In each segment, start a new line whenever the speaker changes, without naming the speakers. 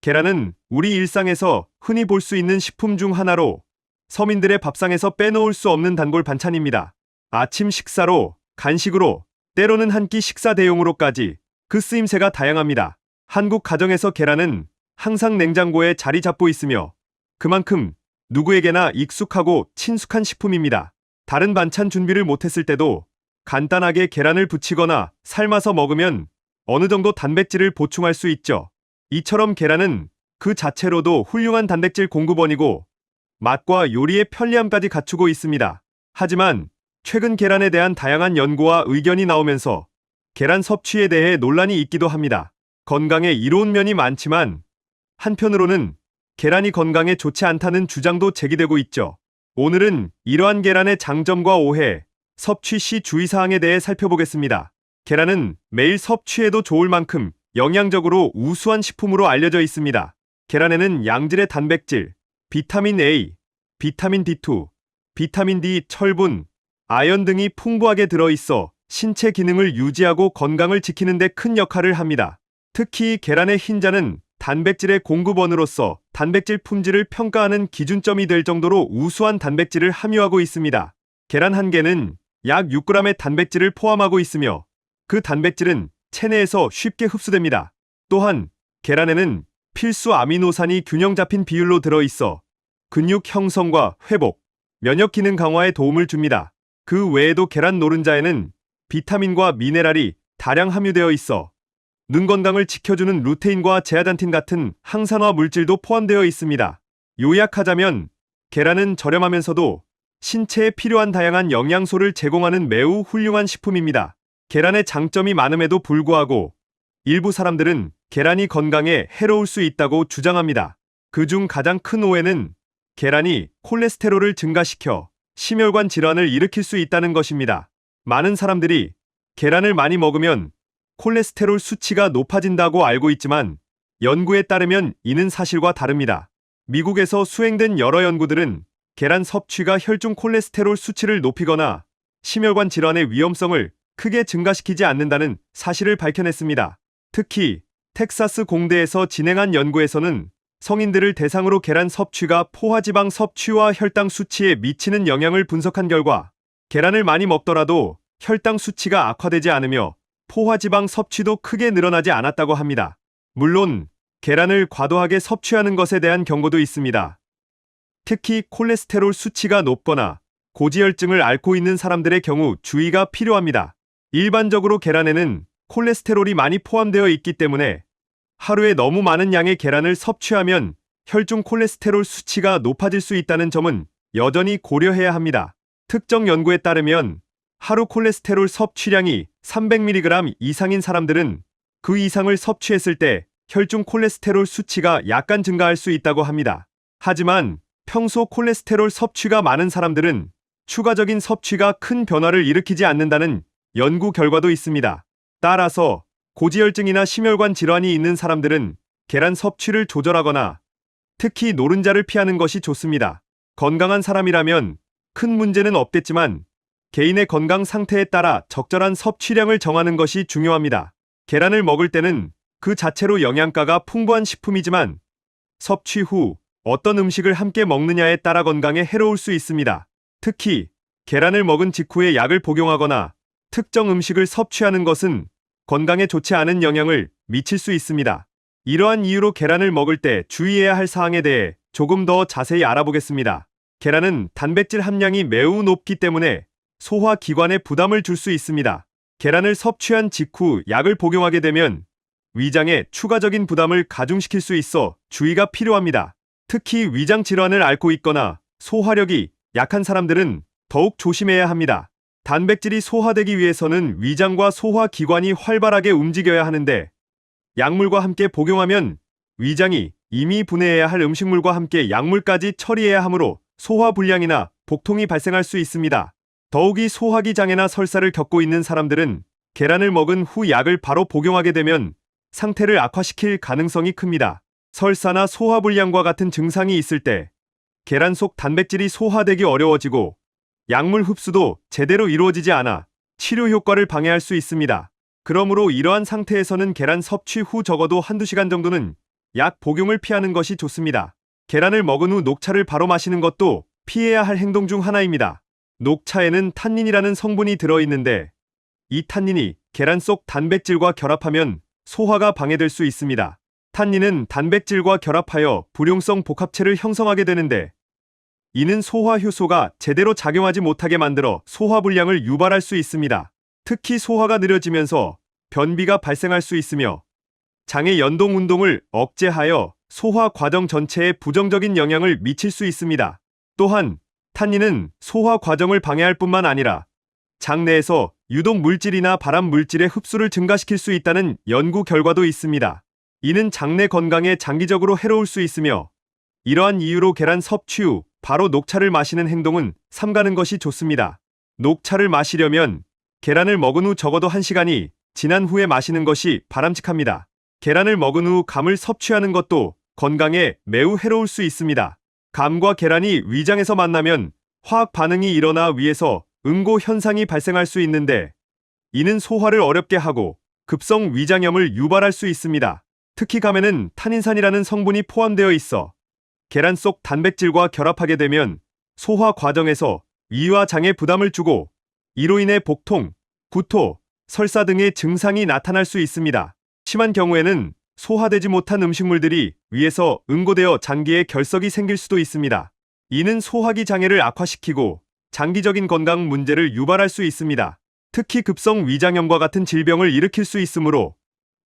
계란은 우리 일상에서 흔히 볼 수 있는 식품 중 하나로 서민들의 밥상에서 빼놓을 수 없는 단골 반찬입니다. 아침 식사로, 간식으로, 때로는 한 끼 식사 대용으로까지 그 쓰임새가 다양합니다. 한국 가정에서 계란은 항상 냉장고에 자리 잡고 있으며 그만큼 누구에게나 익숙하고 친숙한 식품입니다. 다른 반찬 준비를 못했을 때도 간단하게 계란을 부치거나 삶아서 먹으면 어느 정도 단백질을 보충할 수 있죠. 이처럼 계란은 그 자체로도 훌륭한 단백질 공급원이고 맛과 요리의 편리함까지 갖추고 있습니다. 하지만 최근 계란에 대한 다양한 연구와 의견이 나오면서 계란 섭취에 대해 논란이 있기도 합니다. 건강에 이로운 면이 많지만 한편으로는 계란이 건강에 좋지 않다는 주장도 제기되고 있죠. 오늘은 이러한 계란의 장점과 오해, 섭취 시 주의사항에 대해 살펴보겠습니다. 계란은 매일 섭취해도 좋을 만큼 영양적으로 우수한 식품으로 알려져 있습니다. 계란에는 양질의 단백질, 비타민 A, 비타민 D2, 비타민 D, 철분, 아연 등이 풍부하게 들어있어 신체 기능을 유지하고 건강을 지키는 데 큰 역할을 합니다. 특히 계란의 흰자는 단백질의 공급원으로서 단백질 품질을 평가하는 기준점이 될 정도로 우수한 단백질을 함유하고 있습니다. 계란 한 개는 약 6g의 단백질을 포함하고 있으며 그 단백질은 체내에서 쉽게 흡수됩니다. 또한 계란에는 필수 아미노산이 균형 잡힌 비율로 들어있어 근육 형성과 회복, 면역 기능 강화에 도움을 줍니다. 그 외에도 계란 노른자에는 비타민과 미네랄이 다량 함유되어 있어 눈 건강을 지켜주는 루테인과 제아잔틴 같은 항산화 물질도 포함되어 있습니다. 요약하자면 계란은 저렴하면서도 신체에 필요한 다양한 영양소를 제공하는 매우 훌륭한 식품입니다. 계란의 장점이 많음에도 불구하고 일부 사람들은 계란이 건강에 해로울 수 있다고 주장합니다. 그중 가장 큰 오해는 계란이 콜레스테롤을 증가시켜 심혈관 질환을 일으킬 수 있다는 것입니다. 많은 사람들이 계란을 많이 먹으면 콜레스테롤 수치가 높아진다고 알고 있지만 연구에 따르면 이는 사실과 다릅니다. 미국에서 수행된 여러 연구들은 계란 섭취가 혈중 콜레스테롤 수치를 높이거나 심혈관 질환의 위험성을 크게 증가시키지 않는다는 사실을 밝혀냈습니다. 특히 텍사스 공대에서 진행한 연구에서는 성인들을 대상으로 계란 섭취가 포화지방 섭취와 혈당 수치에 미치는 영향을 분석한 결과 계란을 많이 먹더라도 혈당 수치가 악화되지 않으며 포화지방 섭취도 크게 늘어나지 않았다고 합니다. 물론 계란을 과도하게 섭취하는 것에 대한 경고도 있습니다. 특히 콜레스테롤 수치가 높거나 고지혈증을 앓고 있는 사람들의 경우 주의가 필요합니다. 일반적으로 계란에는 콜레스테롤이 많이 포함되어 있기 때문에 하루에 너무 많은 양의 계란을 섭취하면 혈중 콜레스테롤 수치가 높아질 수 있다는 점은 여전히 고려해야 합니다. 특정 연구에 따르면 하루 콜레스테롤 섭취량이 300mg 이상인 사람들은 그 이상을 섭취했을 때 혈중 콜레스테롤 수치가 약간 증가할 수 있다고 합니다. 하지만 평소 콜레스테롤 섭취가 많은 사람들은 추가적인 섭취가 큰 변화를 일으키지 않는다는 연구 결과도 있습니다. 따라서 고지혈증이나 심혈관 질환이 있는 사람들은 계란 섭취를 조절하거나 특히 노른자를 피하는 것이 좋습니다. 건강한 사람이라면 큰 문제는 없겠지만 개인의 건강 상태에 따라 적절한 섭취량을 정하는 것이 중요합니다. 계란을 먹을 때는 그 자체로 영양가가 풍부한 식품이지만 섭취 후 어떤 음식을 함께 먹느냐에 따라 건강에 해로울 수 있습니다. 특히 계란을 먹은 직후에 약을 복용하거나 특정 음식을 섭취하는 것은 건강에 좋지 않은 영향을 미칠 수 있습니다. 이러한 이유로 계란을 먹을 때 주의해야 할 사항에 대해 조금 더 자세히 알아보겠습니다. 계란은 단백질 함량이 매우 높기 때문에 소화기관에 부담을 줄 수 있습니다. 계란을 섭취한 직후 약을 복용하게 되면 위장에 추가적인 부담을 가중시킬 수 있어 주의가 필요합니다. 특히 위장 질환을 앓고 있거나 소화력이 약한 사람들은 더욱 조심해야 합니다. 단백질이 소화되기 위해서는 위장과 소화기관이 활발하게 움직여야 하는데 약물과 함께 복용하면 위장이 이미 분해해야 할 음식물과 함께 약물까지 처리해야 하므로 소화불량이나 복통이 발생할 수 있습니다. 더욱이 소화기 장애나 설사를 겪고 있는 사람들은 계란을 먹은 후 약을 바로 복용하게 되면 상태를 악화시킬 가능성이 큽니다. 설사나 소화불량과 같은 증상이 있을 때 계란 속 단백질이 소화되기 어려워지고 약물 흡수도 제대로 이루어지지 않아 치료 효과를 방해할 수 있습니다. 그러므로 이러한 상태에서는 계란 섭취 후 적어도 한두 시간 정도는 약 복용을 피하는 것이 좋습니다. 계란을 먹은 후 녹차를 바로 마시는 것도 피해야 할 행동 중 하나입니다. 녹차에는 탄닌이라는 성분이 들어있는데 이 탄닌이 계란 속 단백질과 결합하면 소화가 방해될 수 있습니다. 탄닌은 단백질과 결합하여 불용성 복합체를 형성하게 되는데 이는 소화 효소가 제대로 작용하지 못하게 만들어 소화불량을 유발할 수 있습니다. 특히 소화가 느려지면서 변비가 발생할 수 있으며 장의 연동 운동을 억제하여 소화 과정 전체에 부정적인 영향을 미칠 수 있습니다. 또한 탄닌은 소화 과정을 방해할 뿐만 아니라 장내에서 유독 물질이나 발암 물질의 흡수를 증가시킬 수 있다는 연구 결과도 있습니다. 이는 장내 건강에 장기적으로 해로울 수 있으며 이러한 이유로 계란 섭취 후 바로 녹차를 마시는 행동은 삼가는 것이 좋습니다. 녹차를 마시려면 계란을 먹은 후 적어도 1시간이 지난 후에 마시는 것이 바람직합니다. 계란을 먹은 후 감을 섭취하는 것도 건강에 매우 해로울 수 있습니다. 감과 계란이 위장에서 만나면 화학 반응이 일어나 위에서 응고 현상이 발생할 수 있는데 이는 소화를 어렵게 하고 급성 위장염을 유발할 수 있습니다. 특히 감에는 탄닌산이라는 성분이 포함되어 있어 계란 속 단백질과 결합하게 되면 소화 과정에서 위와 장에 부담을 주고 이로 인해 복통, 구토, 설사 등의 증상이 나타날 수 있습니다. 심한 경우에는 소화되지 못한 음식물들이 위에서 응고되어 장기에 결석이 생길 수도 있습니다. 이는 소화기 장애를 악화시키고 장기적인 건강 문제를 유발할 수 있습니다. 특히 급성 위장염과 같은 질병을 일으킬 수 있으므로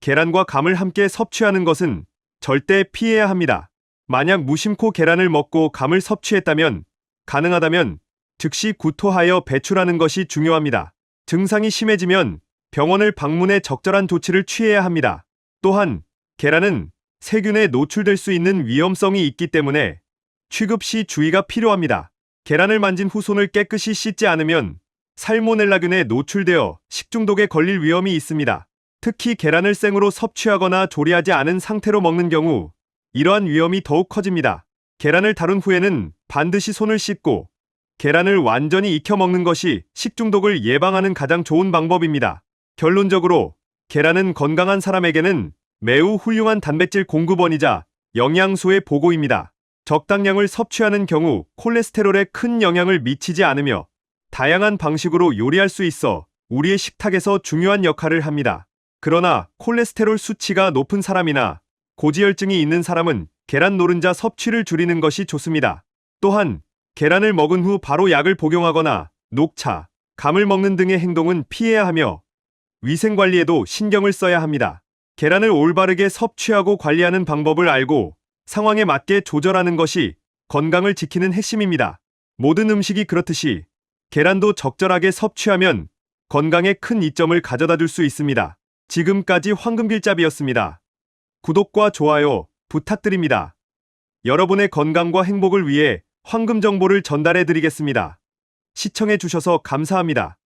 계란과 감을 함께 섭취하는 것은 절대 피해야 합니다. 만약 무심코 계란을 먹고 감을 섭취했다면 가능하다면 즉시 구토하여 배출하는 것이 중요합니다. 증상이 심해지면 병원을 방문해 적절한 조치를 취해야 합니다. 또한 계란은 세균에 노출될 수 있는 위험성이 있기 때문에 취급 시 주의가 필요합니다. 계란을 만진 후 손을 깨끗이 씻지 않으면 살모넬라균에 노출되어 식중독에 걸릴 위험이 있습니다. 특히 계란을 생으로 섭취하거나 조리하지 않은 상태로 먹는 경우 이러한 위험이 더욱 커집니다. 계란을 다룬 후에는 반드시 손을 씻고 계란을 완전히 익혀 먹는 것이 식중독을 예방하는 가장 좋은 방법입니다. 결론적으로 계란은 건강한 사람에게는 매우 훌륭한 단백질 공급원이자 영양소의 보고입니다. 적당량을 섭취하는 경우 콜레스테롤에 큰 영향을 미치지 않으며 다양한 방식으로 요리할 수 있어 우리의 식탁에서 중요한 역할을 합니다. 그러나 콜레스테롤 수치가 높은 사람이나 고지혈증이 있는 사람은 계란 노른자 섭취를 줄이는 것이 좋습니다. 또한 계란을 먹은 후 바로 약을 복용하거나 녹차, 감을 먹는 등의 행동은 피해야 하며 위생관리에도 신경을 써야 합니다. 계란을 올바르게 섭취하고 관리하는 방법을 알고 상황에 맞게 조절하는 것이 건강을 지키는 핵심입니다. 모든 음식이 그렇듯이 계란도 적절하게 섭취하면 건강에 큰 이점을 가져다 줄 수 있습니다. 지금까지 황금길잡이였습니다. 구독과 좋아요 부탁드립니다. 여러분의 건강과 행복을 위해 황금 정보를 전달해 드리겠습니다. 시청해 주셔서 감사합니다.